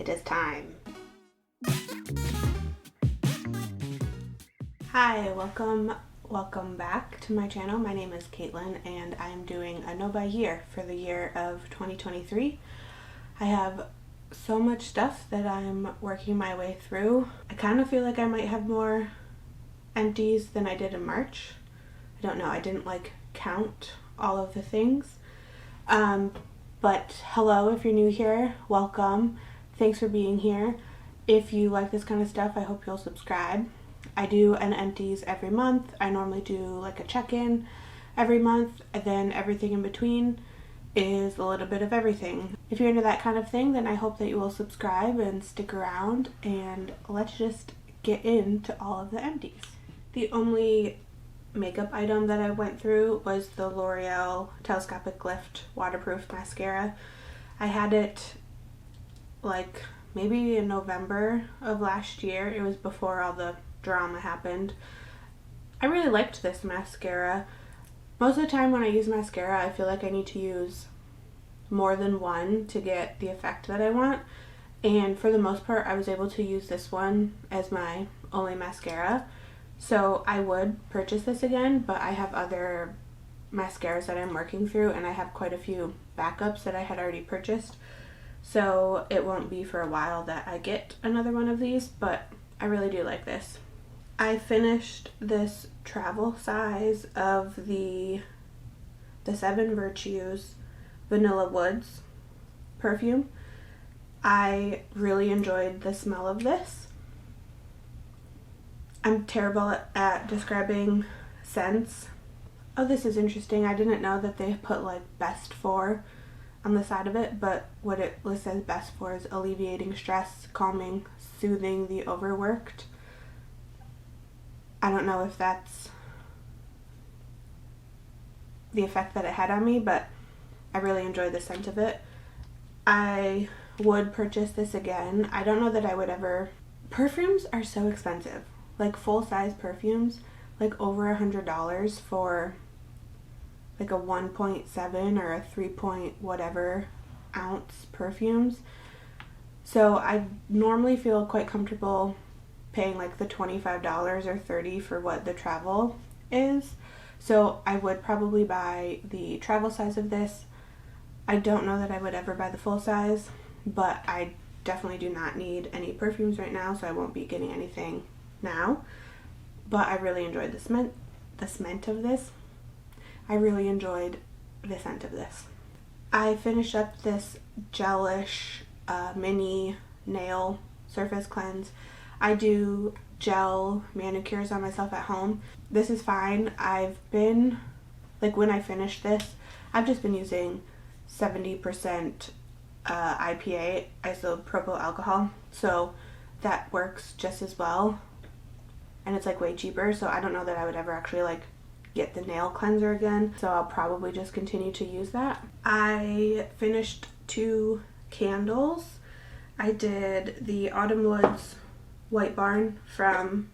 it is time. Hi, welcome back to my channel. My name is Caitlin and I'm doing a no buy year for the year of 2023. I have so much stuff that I'm working my way through. I kind of feel like I might have more empties than I did in March. I don't know, I didn't count all of the things. But hello, if you're new here, welcome. Thanks for being here. If you like this kind of stuff, I hope you'll subscribe. I do an empties every month. I normally do a check-in every month, and then everything in between is a little bit of everything. If you're into that kind of thing, then I hope that you will subscribe and stick around, and let's just get into all of the empties. The only makeup item that I went through was the L'Oreal Telescopic Lift Waterproof Mascara. I had it maybe in November of last year. It was before all the drama happened. I really liked this mascara. Most of the time when I use mascara, I feel like I need to use more than one to get the effect that I want. And for the most part, I was able to use this one as my only mascara. So I would purchase this again, but I have other mascaras that I'm working through, and I have quite a few backups that I had already purchased. So it won't be for a while that I get another one of these, but I really do like this. I finished this travel size of the 7 Virtues Vanilla Woods perfume. I really enjoyed the smell of this. I'm terrible at describing scents. Oh, this is interesting. I didn't know that they put best for on the side of it, but what it lists as best for is alleviating stress, calming, soothing the overworked. I don't know if that's the effect that it had on me, but I really enjoyed the scent of it. I would purchase this again. I don't know that I would ever... Perfumes are so expensive. Full-size perfumes, over $100 for a 1.7 or a 3 point whatever ounce perfumes. So I normally feel quite comfortable paying the $25 or $30 for what the travel is. So I would probably buy the travel size of this. I don't know that I would ever buy the full size, but I definitely do not need any perfumes right now, so I won't be getting anything now. But I really enjoyed the scent of this. I really enjoyed the scent of this. I finished up this gelish mini nail surface cleanse. I do gel manicures on myself at home. This is fine. I've been, when I finished this, I've just been using 70% IPA, isopropyl alcohol. So that works just as well. And it's way cheaper, so I don't know that I would ever actually get the nail cleanser again. So I'll probably just continue to use that. I finished 2 candles. I did the Autumn Woods White Barn from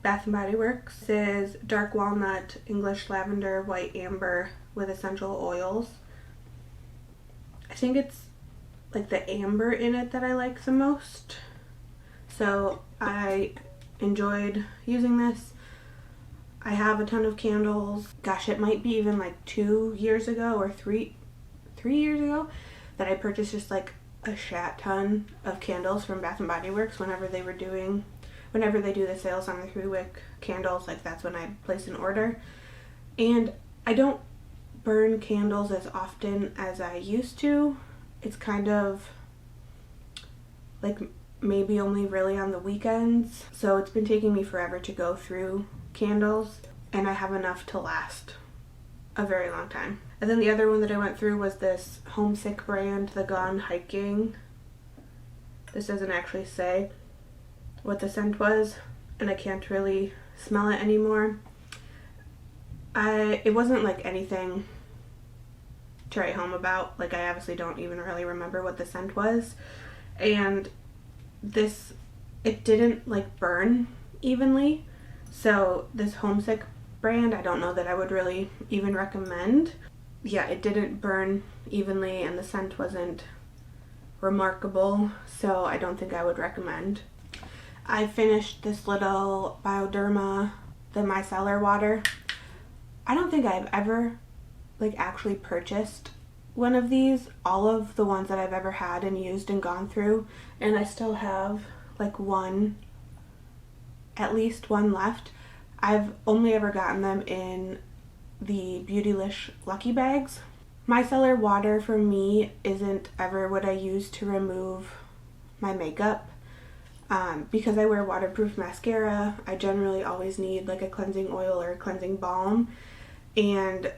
Bath & Body Works. This is dark walnut, English lavender, white amber with essential oils. I think it's the amber in it that I like the most. So I enjoyed using this. I have a ton of candles. Gosh, it might be even 2 years ago or three years ago that I purchased just a shat ton of candles from Bath & Body Works whenever they do the sales on the 3-wick candles. That's when I place an order. And I don't burn candles as often as I used to. It's kind of maybe only really on the weekends. So it's been taking me forever to go through candles, and I have enough to last a very long time. And then the other one that I went through was this Homesick brand, the Gone Hiking. This doesn't actually say what the scent was, and I can't really smell it anymore. It wasn't anything to write home about. I obviously don't even really remember what the scent was. And this, it didn't burn evenly. So this Homesick brand, I don't know that I would really even recommend. Yeah, it didn't burn evenly, and the scent wasn't remarkable, so I don't think I would recommend. I finished this little Bioderma, the micellar water. I don't think I've ever like actually purchased one of these. All of the ones that I've ever had and used and gone through, and I still have like one, at least one left. I've only ever gotten them in the Beautylish Lucky Bags. Micellar water for me isn't ever what I use to remove my makeup. Because I wear waterproof mascara, I generally always need like a cleansing oil or a cleansing balm, and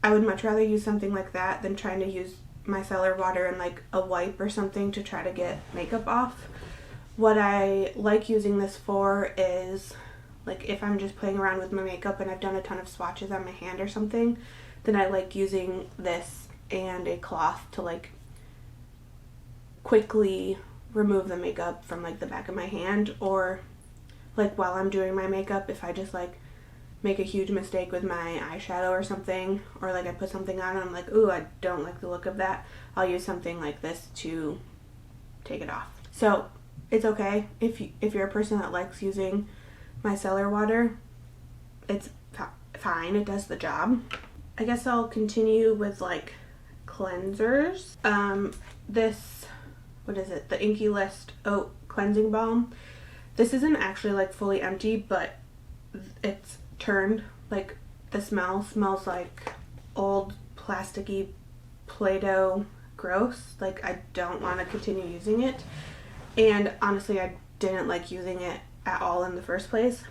I would much rather use something like that than trying to use micellar water and like a wipe or something to try to get makeup off. What I like using this for is like if I'm just playing around with my makeup and I've done a ton of swatches on my hand or something, then I like using this and a cloth to like quickly remove the makeup from like the back of my hand, or like while I'm doing my makeup, if I just like make a huge mistake with my eyeshadow or something, or like I put something on and I'm like, ooh, I don't like the look of that, I'll use something like this to take it off. So it's okay if you're a person that likes using micellar water, it's fine, it does the job. I guess I'll continue with like cleansers. This, what is it? The Inky List Oat Cleansing Balm. This isn't actually like fully empty, but it's turned. Like the smell smells like old plasticky Play-Doh, gross. Like I don't want to continue using it. And honestly, I didn't like using it at all in the first place.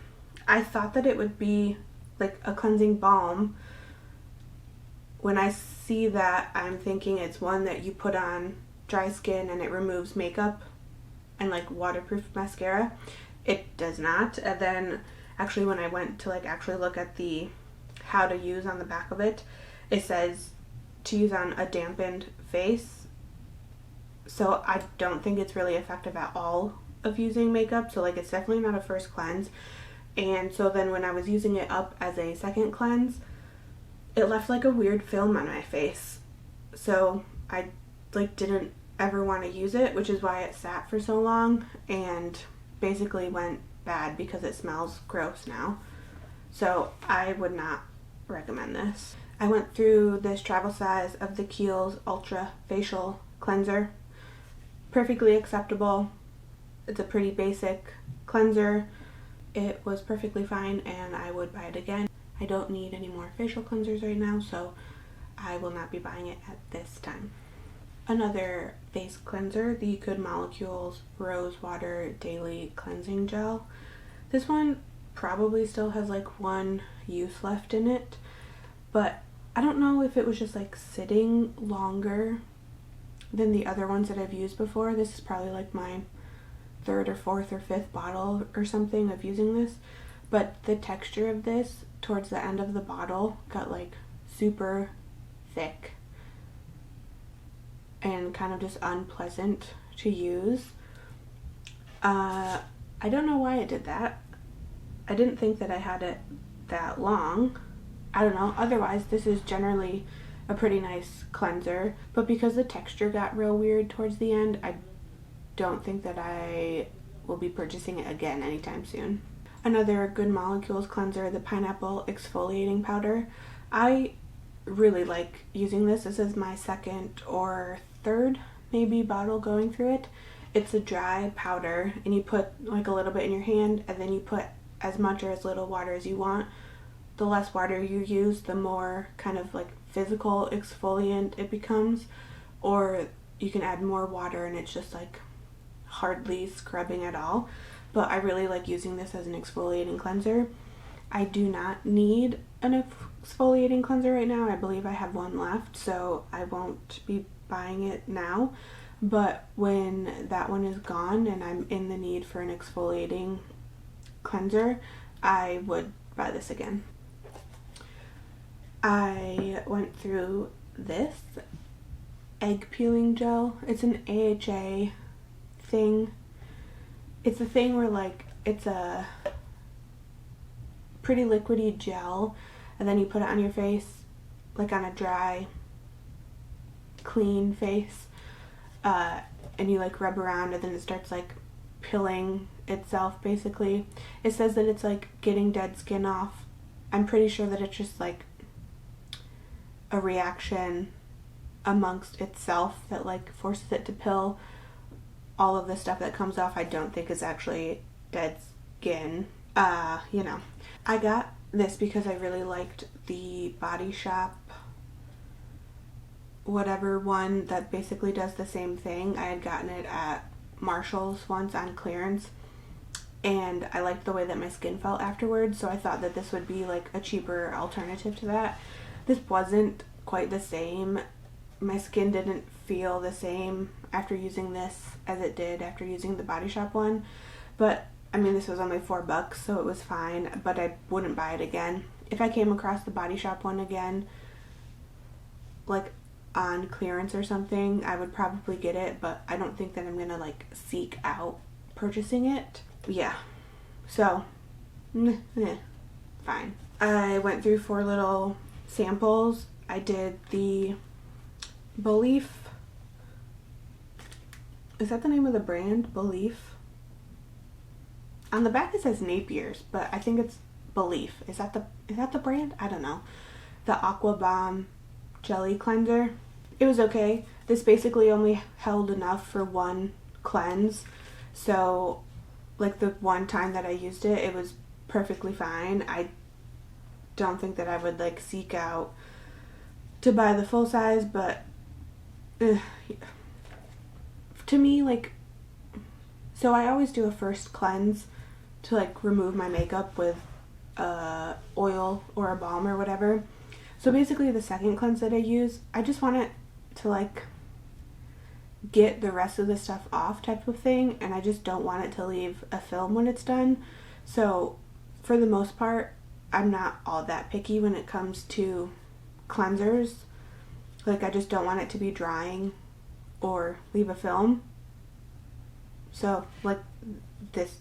I thought that it would be like a cleansing balm. When I see that, I'm thinking it's one that you put on dry skin and it removes makeup and like waterproof mascara. It does not. And then actually when I went to like actually look at the how to use on the back of it, it says to use on a dampened face. So I don't think it's really effective at all of using makeup. So like it's definitely not a first cleanse. And so then when I was using it up as a second cleanse, it left like a weird film on my face. So I like didn't ever want to use it, which is why it sat for so long and basically went bad because it smells gross now. So I would not recommend this. I went through this travel size of the Kiehl's Ultra Facial Cleanser. Perfectly acceptable. It's a pretty basic cleanser. It was perfectly fine and I would buy it again. I don't need any more facial cleansers right now, so I will not be buying it at this time. Another face cleanser, the Good Molecules Rose Water Daily Cleansing Gel. This one probably still has like one use left in it, but I don't know if it was just like sitting longer than the other ones that I've used before. This is probably like my third or fourth or fifth bottle or something of using this, but the texture of this towards the end of the bottle got like super thick and kind of just unpleasant to use. I don't know why it did that. I didn't think that I had it that long. I don't know. Otherwise, this is generally a pretty nice cleanser, but because the texture got real weird towards the end, I don't think that I will be purchasing it again anytime soon. Another Good Molecules cleanser, the Pineapple Exfoliating Powder. I really like using this. This is my second or third maybe bottle going through it. It's a dry powder and you put like a little bit in your hand and then you put as much or as little water as you want. The less water you use, the more kind of like physical exfoliant it becomes, or you can add more water and it's just like hardly scrubbing at all. But I really like using this as an exfoliating cleanser. I do not need an exfoliating cleanser right now. I believe I have one left, so I won't be buying it now. But when that one is gone and I'm in the need for an exfoliating cleanser, I would buy this again. I went through this egg peeling gel. It's an AHA thing. It's a thing where like it's a pretty liquidy gel and then you put it on your face, like on a dry, clean face. and you like rub around and then it starts like peeling itself basically. It says that it's like getting dead skin off. I'm pretty sure that it's just like a reaction amongst itself that like forces it to peel. All of the stuff that comes off I don't think is actually dead skin. You know. I got this because I really liked the Body Shop whatever one that basically does the same thing. I had gotten it at Marshall's once on clearance, and I liked the way that my skin felt afterwards, so I thought that this would be like a cheaper alternative to that. This wasn't quite the same. My skin didn't feel the same after using this as it did after using the Body Shop one, but I mean, this was only $4, so it was fine, but I wouldn't buy it again. If I came across the Body Shop one again, like on clearance or something, I would probably get it, but I don't think that I'm gonna like seek out purchasing it. Yeah, so fine. I went through 4 little samples. I did the Belief. Is that the name of the brand? Belief? On the back it says Napier's, but I think it's Belief. Is that the brand? I don't know. The Aqua Bomb Jelly Cleanser. It was okay. This basically only held enough for one cleanse. So, like the one time that I used it, it was perfectly fine. I don't think that I would like seek out to buy the full size, but yeah. To me, like, so I always do a first cleanse to like remove my makeup with oil or a balm or whatever. So basically the second cleanse that I use, I just want it to like get the rest of the stuff off type of thing, and I just don't want it to leave a film when it's done. So for the most part, I'm not all that picky when it comes to cleansers. Like, I just don't want it to be drying or leave a film. So like this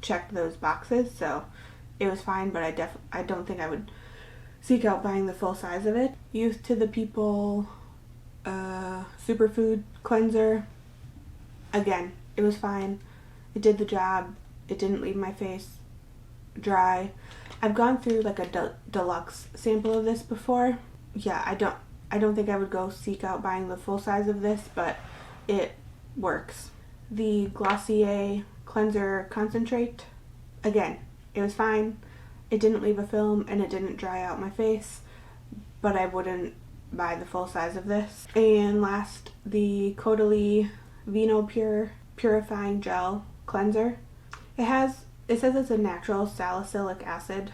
checked those boxes, so it was fine, but I don't think I would seek out buying the full size of it. Youth to the People Superfood Cleanser. Again, it was fine. It did the job. It didn't leave my face dry. I've gone through like a deluxe sample of this before. Yeah, I don't think I would go seek out buying the full size of this, but it works. The Glossier Cleanser Concentrate. Again, it was fine. It didn't leave a film and it didn't dry out my face, but I wouldn't buy the full size of this. And last, the Caudalie Vino Pure Purifying Gel Cleanser. It says it's a natural salicylic acid,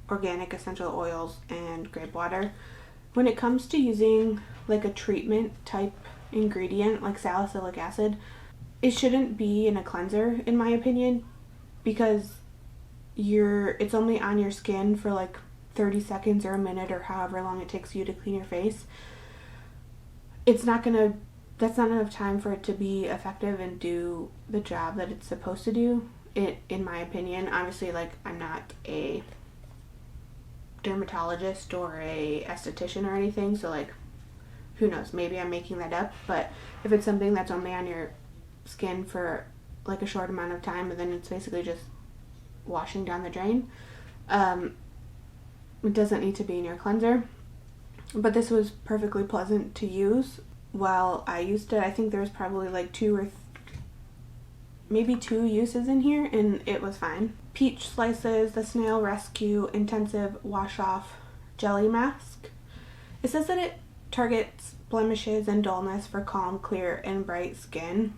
organic essential oils, and grape water. When it comes to using like a treatment type ingredient like salicylic acid, it shouldn't be in a cleanser in my opinion, because it's only on your skin for like 30 seconds or a minute or however long it takes you to clean your face. That's not enough time for it to be effective and do the job that it's supposed to do, in my opinion. Obviously, like, I'm not a dermatologist or a esthetician or anything, so like, who knows, maybe I'm making that up, but if it's something that's only on your skin for like a short amount of time and then it's basically just washing down the drain, it doesn't need to be in your cleanser. But this was perfectly pleasant to use. While I used it, I think there was probably like maybe two uses in here, and it was fine. Peach Slices, the Snail Rescue Intensive Wash Off Jelly Mask. It says that it targets blemishes and dullness for calm, clear, and bright skin.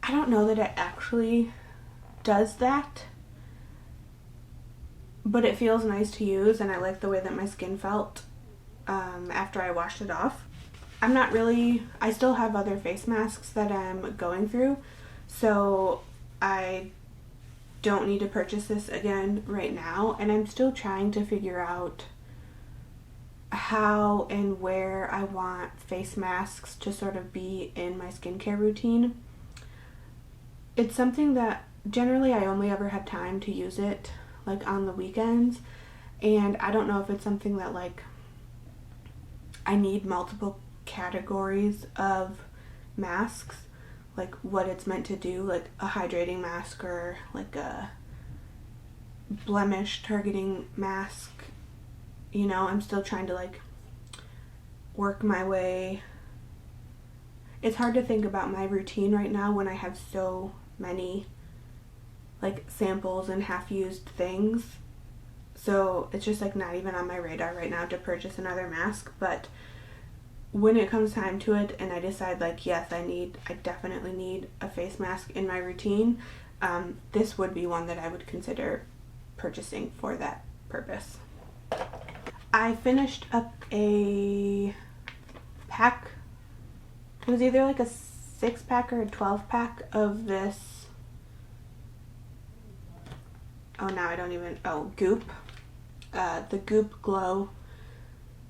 I don't know that it actually does that, but it feels nice to use, and I like the way that my skin felt after I washed it off. I still have other face masks that I'm going through, so I don't need to purchase this again right now, and I'm still trying to figure out how and where I want face masks to sort of be in my skincare routine. It's something that generally I only ever have time to use it like on the weekends, and I don't know if it's something that like I need multiple categories of masks, like what it's meant to do, like a hydrating mask or like a blemish targeting mask. You know, I'm still trying to like work my way. It's hard to think about my routine right now when I have so many like samples and half-used things. So it's just like not even on my radar right now to purchase another mask. But when it comes time to it and I decide like, yes, I definitely need a face mask in my routine, this would be one that I would consider purchasing for that purpose. I finished up a pack. It was either like a 6-pack or a 12-pack of this. Goop. The Goop Glow,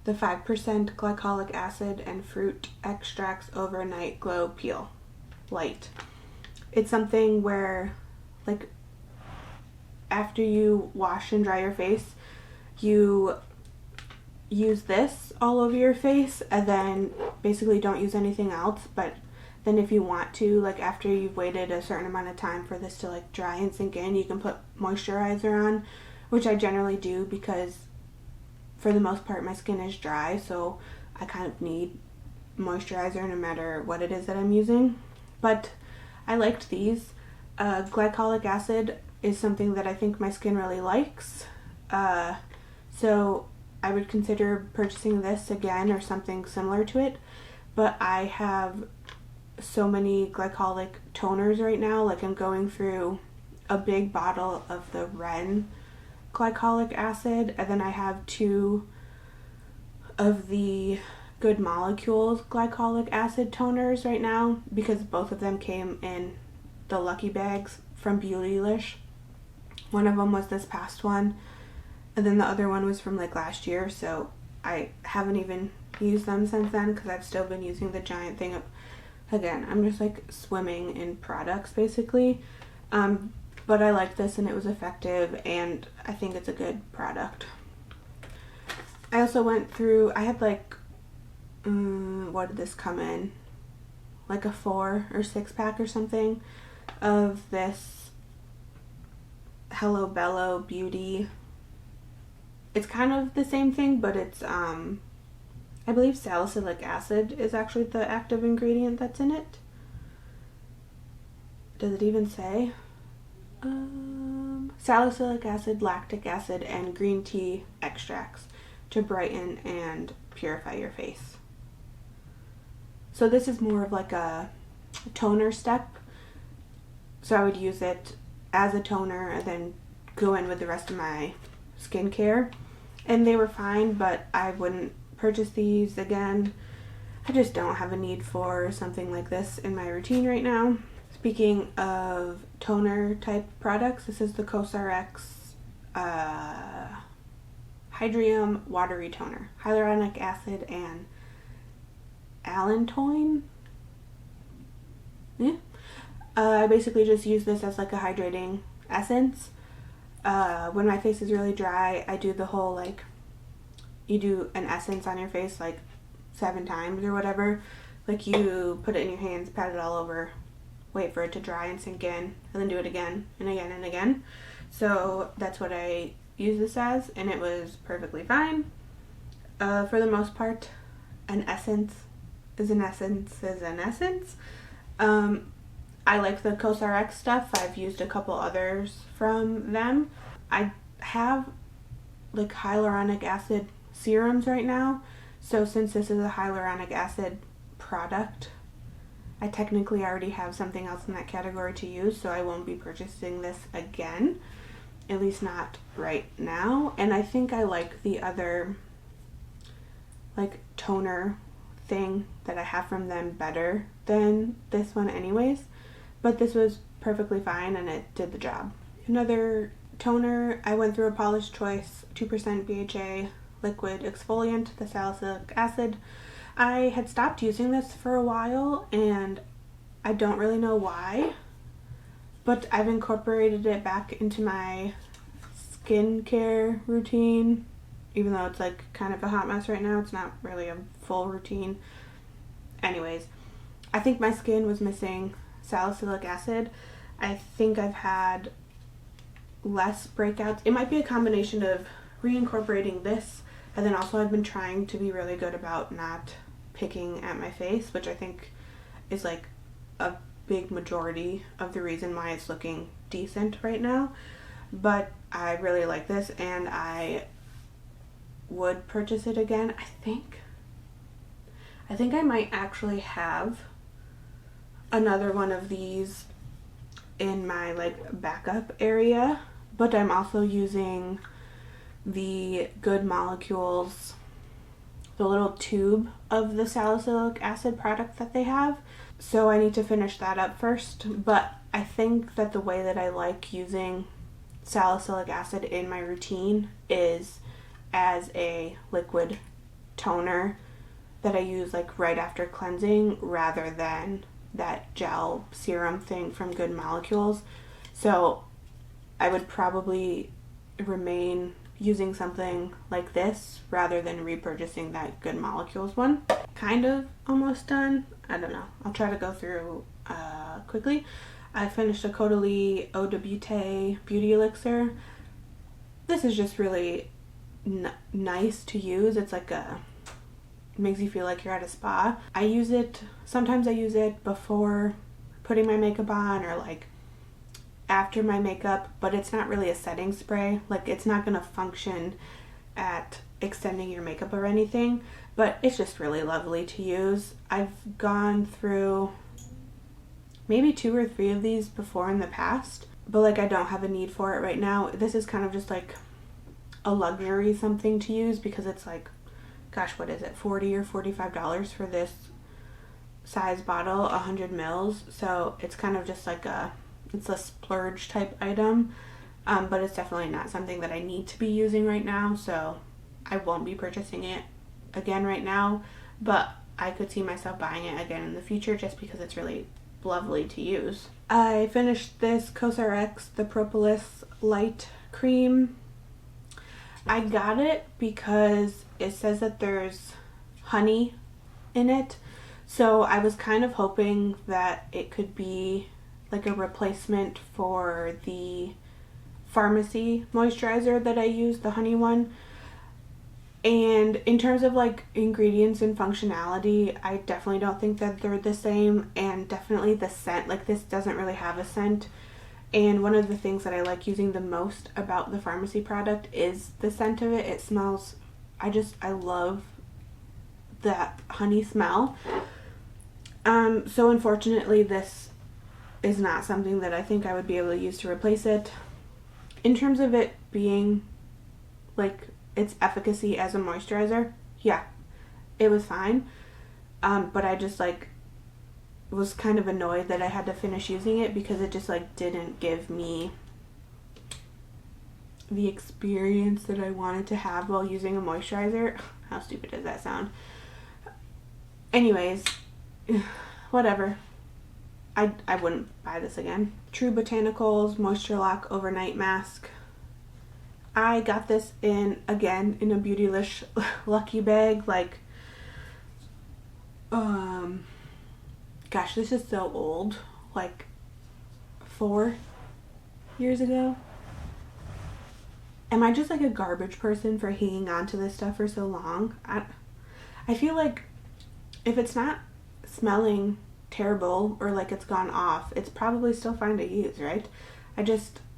the 5% glycolic acid and fruit extracts overnight glow peel light. It's something where, like, after you wash and dry your face, you use this all over your face and then basically don't use anything else. But then if you want to, like after you've waited a certain amount of time for this to like dry and sink in, you can put moisturizer on, which I generally do because for the most part my skin is dry, so I kind of need moisturizer no matter what it is that I'm using. But I liked these. Glycolic acid is something that I think my skin really likes, so I would consider purchasing this again or something similar to it. But I have so many glycolic toners right now, like I'm going through a big bottle of the Ren glycolic acid, and then I have 2 of the Good Molecules glycolic acid toners right now because both of them came in the Lucky Bags from Beautylish. One of them was this past one, and then the other one was from like last year, so I haven't even used them since then because I've still been using the giant thing. Again, I'm just like swimming in products basically. But I like this and it was effective and I think it's a good product. I also went through, I had like, what did this come in? Like a 4 or 6-pack or something of this Hello Bello Beauty. It's kind of the same thing, but it's, I believe salicylic acid is actually the active ingredient that's in it. Does it even say? Salicylic acid, lactic acid, and green tea extracts to brighten and purify your face. So this is more of like a toner step. So I would use it as a toner and then go in with the rest of my skincare. And they were fine, but I wouldn't purchase these again. I just don't have a need for something like this in my routine right now. Speaking of toner type products, this is the COSRX Hydrium Watery Toner. Hyaluronic acid and allantoin. Yeah. I basically just use this as like a hydrating essence. When my face is really dry, I do the whole like, you do an essence on your face like 7 times or whatever. Like you put it in your hands, pat it all over, wait for it to dry and sink in, and then do it again and again and again. So that's what I use this as, and it was perfectly fine. For the most part, an essence is an essence is an essence. I like the COSRX stuff. I've used a couple others from them. I have like hyaluronic acid serums right now, so since this is a hyaluronic acid product, I technically already have something else in that category to use, so I won't be purchasing this again, at least not right now. And I think I like the other like toner thing that I have from them better than this one anyways, but this was perfectly fine and it did the job. Another toner, I went through a Paula's Choice 2% BHA liquid exfoliant, the salicylic acid. I had stopped using this for a while and I don't really know why, but I've incorporated it back into my skincare routine, even though it's like kind of a hot mess right now. It's not really a full routine. Anyways, I think my skin was missing salicylic acid. I think I've had less breakouts. It might be a combination of reincorporating this, and then also I've been trying to be really good about not picking at my face, which I think is like a big majority of the reason why it's looking decent right now. But I really like this, and I would purchase it again. I think I might actually have another one of these in my like backup area, but I'm also using the Good Molecules, the little tube of the salicylic acid product that they have. So I need to finish that up first, but I think that the way that I like using salicylic acid in my routine is as a liquid toner that I use like right after cleansing, rather than that gel serum thing from Good Molecules. So I would probably remain using something like this rather than repurchasing that Good Molecules one. Kind of almost done. I don't know. I'll try to go through quickly. I finished a Caudalie Eau de Beauté Beauty Elixir. This is just really nice to use. It's like makes you feel like you're at a spa. Sometimes I use it before putting my makeup on, or like after my makeup, but it's not really a setting spray. Like, it's not gonna function at extending your makeup or anything, but it's just really lovely to use. I've gone through maybe 2 or 3 of these before in the past, but like I don't have a need for it right now. This is kind of just like a luxury something to use, because it's like, gosh, what is it, $40 or $45 for this size bottle, 100 mils. So it's kind of just like it's a splurge type item, but it's definitely not something that I need to be using right now, so I won't be purchasing it again right now, but I could see myself buying it again in the future just because it's really lovely to use. I finished this CosRX, the Propolis Light Cream. I got it because it says that there's honey in it, so I was kind of hoping that it could be like a replacement for the pharmacy moisturizer that I use, the honey one. And in terms of like ingredients and functionality, I definitely don't think that they're the same, and definitely the scent, like this doesn't really have a scent. And one of the things that I like using the most about the pharmacy product is the scent of it. It smells, I love that honey smell. So unfortunately this is not something that I think I would be able to use to replace it. In terms of it being like its efficacy as a moisturizer, yeah, it was fine. But I just like was kind of annoyed that I had to finish using it, because it just like didn't give me the experience that I wanted to have while using a moisturizer. How stupid does that sound? Anyways, whatever. I wouldn't buy this again. True Botanicals Moisture Lock Overnight Mask. I got this in a Beautylish lucky bag, like, gosh, this is so old, like 4 years ago. Am I just like a garbage person for hanging on to this stuff for so long? I feel like if it's not smelling terrible or like it's gone off, it's probably still fine to use, right?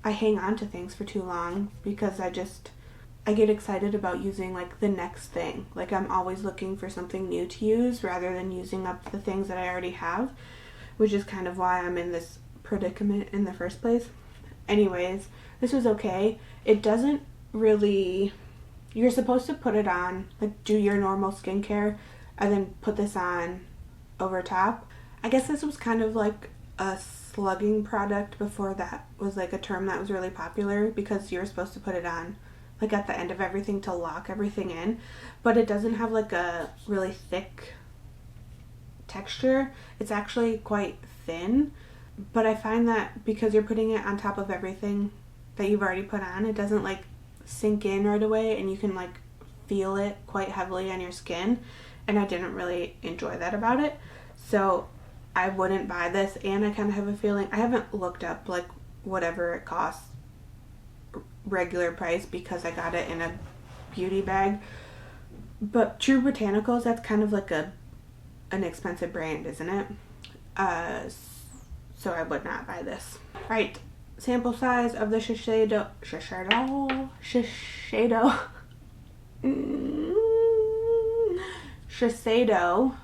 I hang on to things for too long because I get excited about using like the next thing. Like, I'm always looking for something new to use rather than using up the things that I already have, which is kind of why I'm in this predicament in the first place. Anyways, this was okay. It doesn't really, you're supposed to put it on, like do your normal skincare and then put this on over top. I guess this was kind of like a slugging product before that was like a term that was really popular, because you're supposed to put it on like at the end of everything to lock everything in, but it doesn't have like a really thick texture. It's actually quite thin, but I find that because you're putting it on top of everything that you've already put on, it doesn't like sink in right away, and you can like feel it quite heavily on your skin. and I didn't really enjoy that about it. So I wouldn't buy this, and I kind of have a feeling, I haven't looked up like whatever it costs regular price because I got it in a beauty bag. But True Botanicals, that's kind of like an expensive brand, isn't it? So I would not buy this. Alright, sample size of the Shiseido Shiseido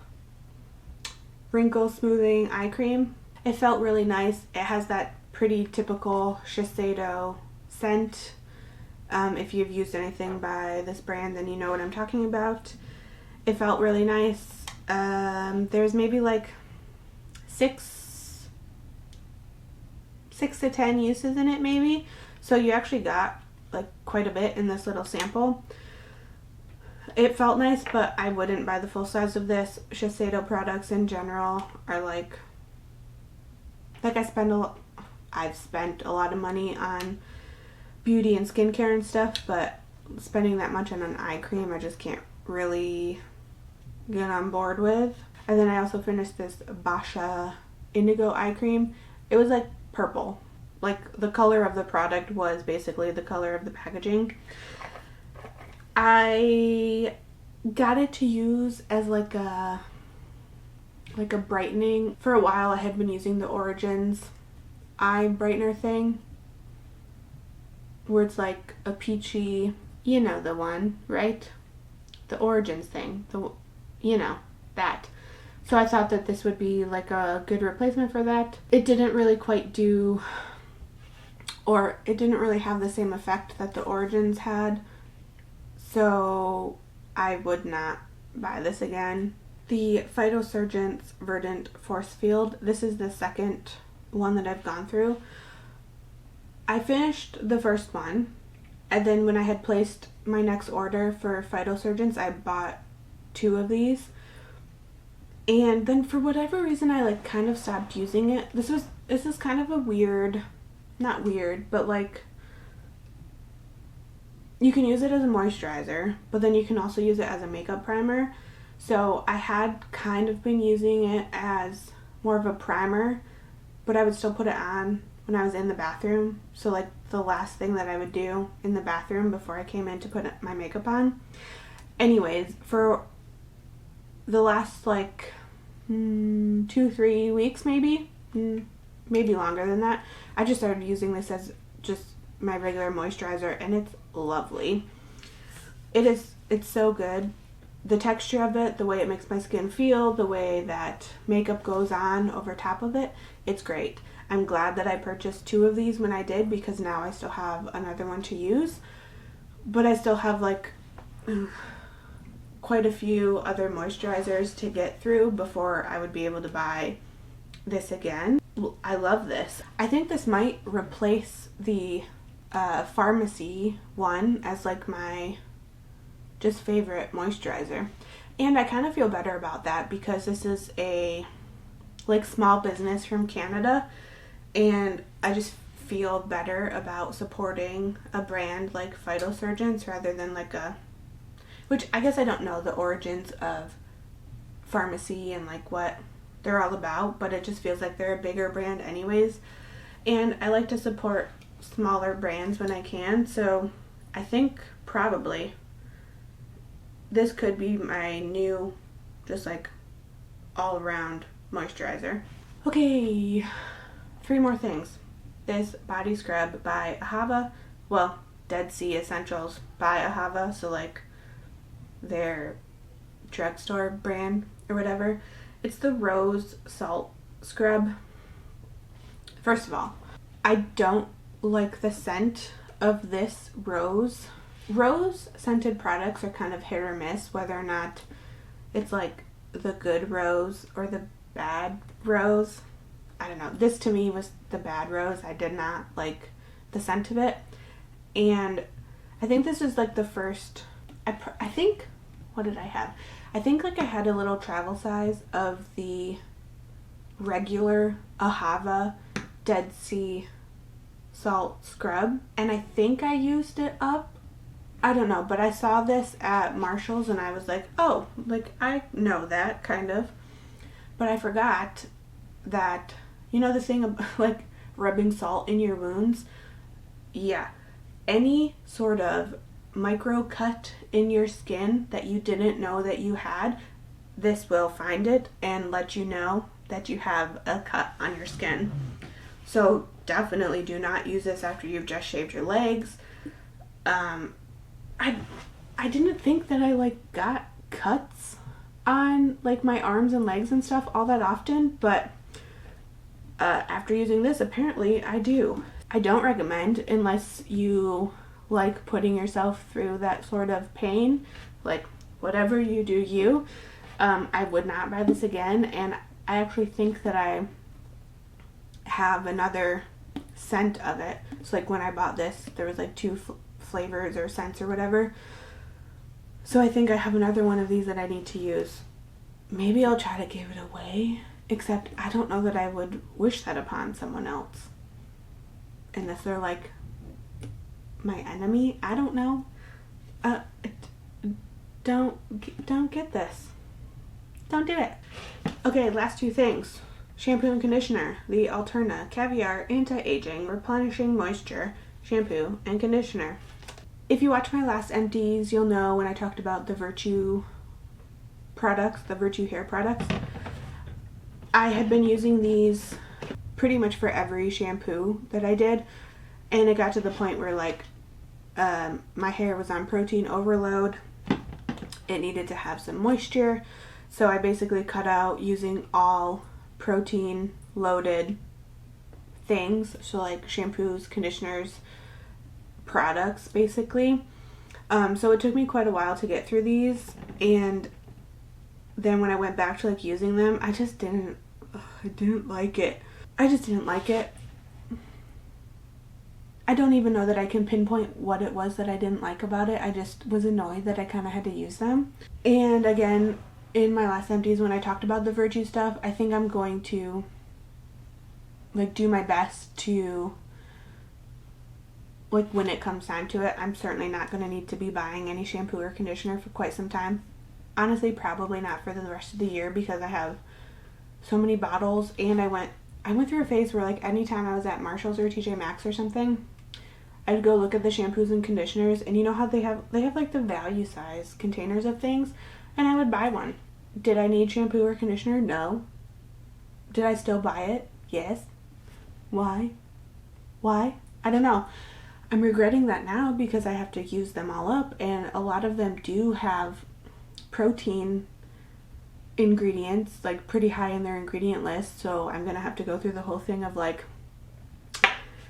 Wrinkle Smoothing Eye Cream. It felt really nice. It has that pretty typical Shiseido scent. If you've used anything by this brand, then you know what I'm talking about. It felt really nice. There's maybe like 6 to 10 uses in it, maybe. So you actually got like quite a bit in this little sample. It felt nice, but I wouldn't buy the full size of this. Shiseido products in general are like I've spent a lot of money on beauty and skincare and stuff, but spending that much on an eye cream I just can't really get on board with. And then I also finished this Basha Indigo eye cream. It was like purple. Like the color of the product was basically the color of the packaging. I got it to use as like a brightening. For a while I had been using the Origins eye brightener thing, where it's like a peachy, you know the one, right? The Origins thing, that. So I thought that this would be like a good replacement for that. It didn't really quite do, or it didn't really have the same effect that the Origins had. So I would not buy this again. The Phytosurgence Verdant Force Field. This is the second one that I've gone through. I finished the first one, and then when I had placed my next order for Phytosurgence, I bought 2 of these. And then for whatever reason, I like kind of stopped using it. This is kind of a weird, not weird, but like, you can use it as a moisturizer, but then you can also use it as a makeup primer. So I had kind of been using it as more of a primer, but I would still put it on when I was in the bathroom. So like the last thing that I would do in the bathroom before I came in to put my makeup on. Anyways, for the last like 2-3 weeks maybe longer than that, I just started using this as just my regular moisturizer, and it's lovely. It's so good. The texture of it, the way it makes my skin feel, the way that makeup goes on over top of it, it's great. I'm glad that I purchased 2 of these when I did, because now I still have another one to use. But I still have like quite a few other moisturizers to get through before I would be able to buy this again. I love this. I think this might replace the pharmacy one as like my just favorite moisturizer. And I kind of feel better about that because this is a like small business from Canada, and I just feel better about supporting a brand like Phytosurgence rather than like which I guess I don't know the origins of pharmacy and like what they're all about, but it just feels like they're a bigger brand anyways, and I like to support smaller brands when I can. So I think probably this could be my new just like all around moisturizer. Okay, 3 more things. This body scrub by Ahava, well, Dead Sea Essentials by Ahava, so like their drugstore brand or whatever. It's the rose salt scrub. First of all, I don't like the scent of this rose. Rose scented products are kind of hit or miss whether or not it's like the good rose or the bad rose. I don't know. This to me was the bad rose. I did not like the scent of it. And I think this is like the first, I think, what did I have? I think like I had a little travel size of the regular Ahava Dead Sea Salt Scrub. And I think I used it up I don't know, but I saw this at Marshall's and I was like, oh, like I know that kind of. But I forgot that, you know, the thing of like rubbing salt in your wounds? Yeah. Any sort of micro cut in your skin that you didn't know that you had, this will find it and let you know that you have a cut on your skin. So definitely do not use this after you've just shaved your legs. I didn't think that I like got cuts on like my arms and legs and stuff all that often, but after using this, apparently I do. I don't recommend unless you like putting yourself through that sort of pain. Like, whatever you do, you. I would not buy this again, and I actually think that I have another scent of it. So, like, when I bought this, there was like two flavors or scents or whatever. So I think I have another one of these that I need to use. Maybe I'll try to give it away, except I don't know that I would wish that upon someone else. Unless they're like my enemy. I don't know. Don't get this. Don't do it. Okay, last two things. Shampoo and conditioner. The Alterna Caviar Anti-Aging Replenishing Moisture Shampoo and Conditioner. If you watch my last Empties, you'll know when I talked about the Virtue products, the Virtue hair products. I had been using these pretty much for every shampoo that I did, and it got to the point where like my hair was on protein overload. It needed to have some moisture, so I basically cut out using all protein loaded things, so like shampoos, conditioners, products basically. So it took me quite a while to get through these, and then when I went back to like using them, I didn't like it. I just didn't like it. I don't even know that I can pinpoint what it was that I didn't like about it. I just was annoyed that I kind of had to use them. And again, in my last Empties when I talked about the Virtue stuff, I think I'm going to like do my best to, like, when it comes time to it, I'm certainly not going to need to be buying any shampoo or conditioner for quite some time. Honestly, probably not for the rest of the year, because I have so many bottles, and I went through a phase where like anytime I was at Marshall's or TJ Maxx or something, I'd go look at the shampoos and conditioners, and you know how they have like the value size containers of things, and I would buy one. Did I need shampoo or conditioner? No. Did I still buy it? Yes. Why? I don't know. I'm regretting that now because I have to use them all up, and a lot of them do have protein ingredients, like pretty high in their ingredient list, so I'm gonna have to go through the whole thing of like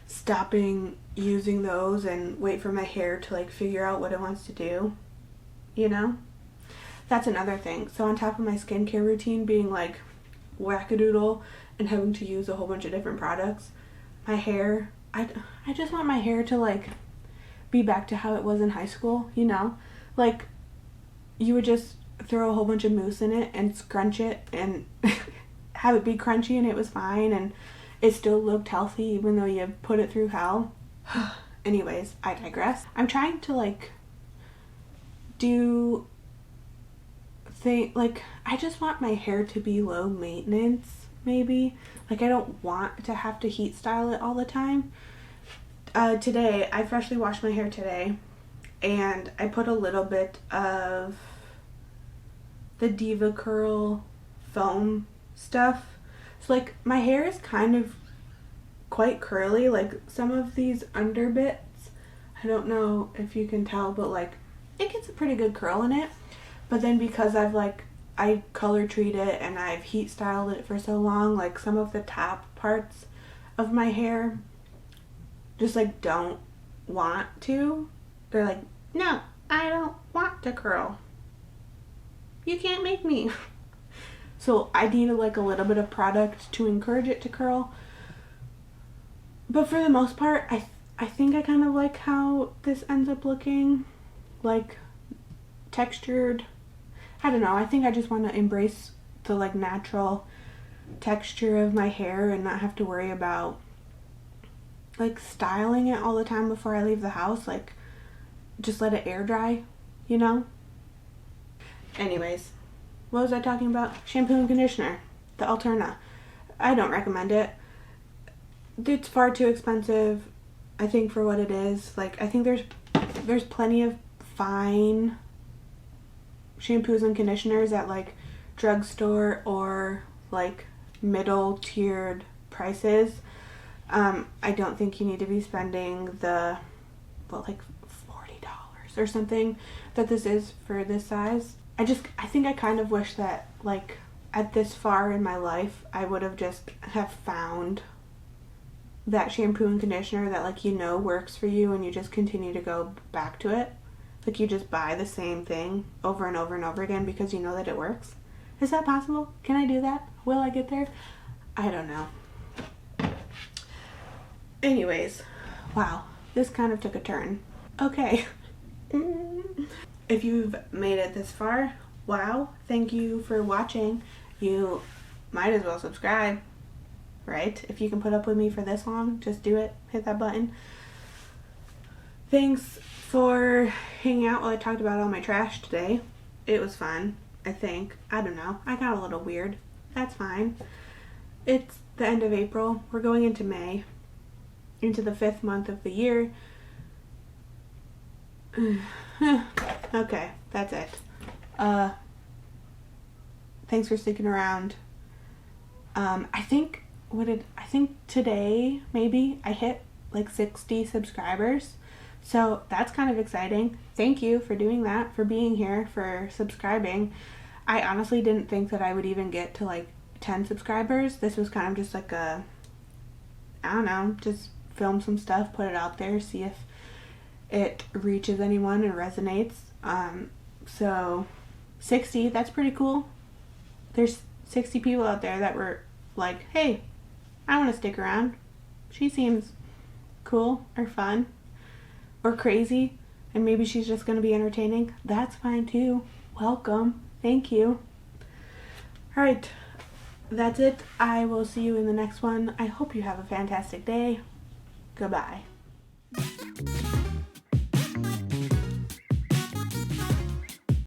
stopping using those and wait for my hair to like figure out what it wants to do, you know? That's another thing. So on top of my skincare routine being like wackadoodle and having to use a whole bunch of different products, my hair, I just want my hair to like be back to how it was in high school, you know? Like, you would just throw a whole bunch of mousse in it and scrunch it and have it be crunchy, and it was fine, and it still looked healthy even though you put it through hell. Anyways, I digress. I'm trying to like do like, I just want my hair to be low maintenance, maybe. Like, I don't want to have to heat style it all the time. Today, I freshly washed my hair today, and I put a little bit of the Diva Curl foam stuff. So like, my hair is kind of quite curly, like some of these under bits, I don't know if you can tell, but like it gets a pretty good curl in it. But then because I color treat it and I've heat styled it for so long, like some of the top parts of my hair just like don't want to. They're like, no, I don't want to curl. You can't make me. So I need like a little bit of product to encourage it to curl. But for the most part, I think I kind of like how this ends up looking, like textured. I don't know. I think I just want to embrace the like natural texture of my hair and not have to worry about like styling it all the time before I leave the house. Like, just let it air dry, you know? Anyways, what was I talking about? Shampoo and conditioner, the Alterna. I don't recommend it. It's far too expensive, I think, for what it is. Like, I think there's plenty of fine shampoos and conditioners at like drugstore or like middle tiered prices. I don't think you need to be spending the like $40 or something that this is for this size. I think I kind of wish that like at this far in my life I would have just have found that shampoo and conditioner that like, you know, works for you and you just continue to go back to it. Like, you just buy the same thing over and over and over again because you know that it works. Is that possible? Can I do that? Will I get there? I don't know. Anyways, wow, this kind of took a turn. Okay. If you've made it this far, wow, thank you for watching. You might as well subscribe, right? If you can put up with me for this long, just do it. Hit that button. Thanks for hanging out while I talked about all my trash today. It was fun, I think. I don't know. I got a little weird. That's fine. It's the end of April. We're going into May. Into the 5th month of the year. Okay, that's it. Thanks for sticking around. I think today maybe I hit like 60 subscribers. So that's kind of exciting. Thank you for doing that, for being here, for subscribing. I honestly didn't think that I would even get to like 10 subscribers. This was kind of just like I don't know, just film some stuff, put it out there, see if it reaches anyone and resonates. So 60, that's pretty cool. There's 60 people out there that were like, hey, I want to stick around. She seems cool or fun or crazy, and maybe she's just going to be entertaining. That's fine too. Welcome. Thank you. Alright, that's it. I will see you in the next one. I hope you have a fantastic day. Goodbye.